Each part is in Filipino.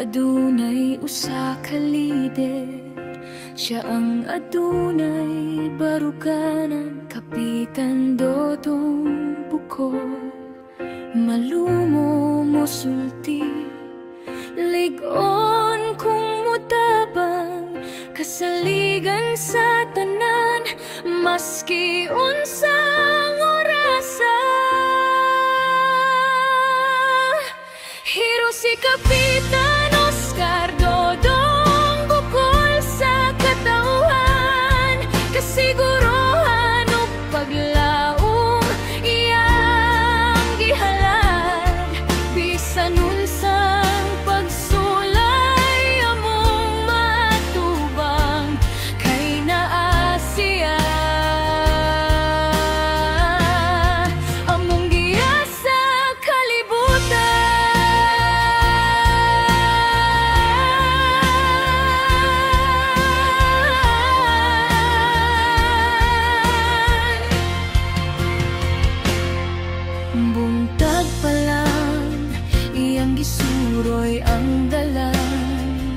adunay usa ka lider. Siya ang adunay baruganan, Kapitan Dodong Bukol. Malumo mosulti, ligon kung mutabang, kasaligan sa tanan, maski unsang orasa. Hero si Kapitan Oscar Dodong Bukol sa katauhan, kasiguruhan o paglaom iyang gihalad. Bisan unsang pagsulay among matubang, kay naa siya among giya sa kalibutan. Buntag pa lang iyang gisuroy ang dalan,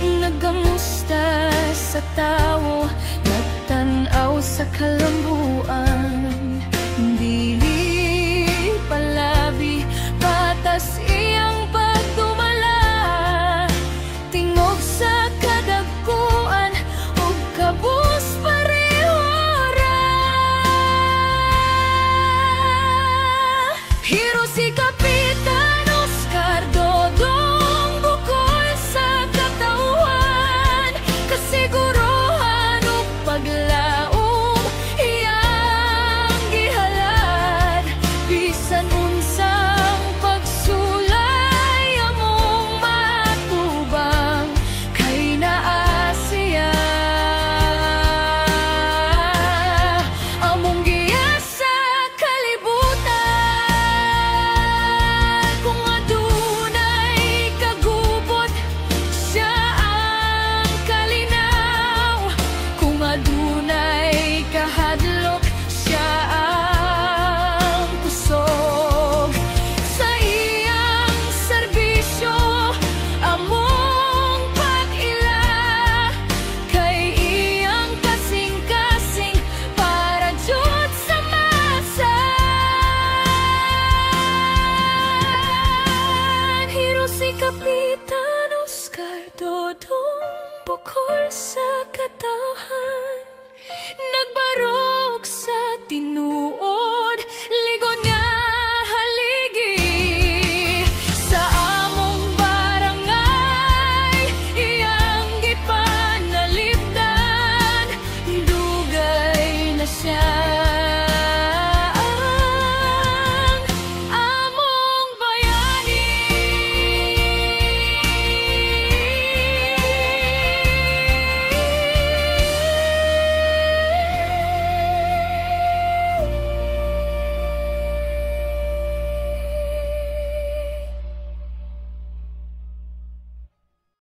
nagamusta sa tawo, nagtanaw sa kalambuan. Dili palabi patas iyang pagdumala, tingog sa kadagkuan ug kabus parehora. Hero si Kapitan Oscar Dodong Bukol sa katauhan, kasiguruhan o paglaom iyang gihalad. Bisan unsang pagsulay among matubang, kay naa siya among giya sa kalibutan. Kung adunay kagubot, siya ang kalinaw. Kung adunay kahadlok, siya ang kusog. Sa iyang serbisyo among pag-ila, kay iyang kasing-kasing para jud sa masa. Hero si Kapitan Oscar Dodong Bukol sa katauhan, nagbarog sa tinuo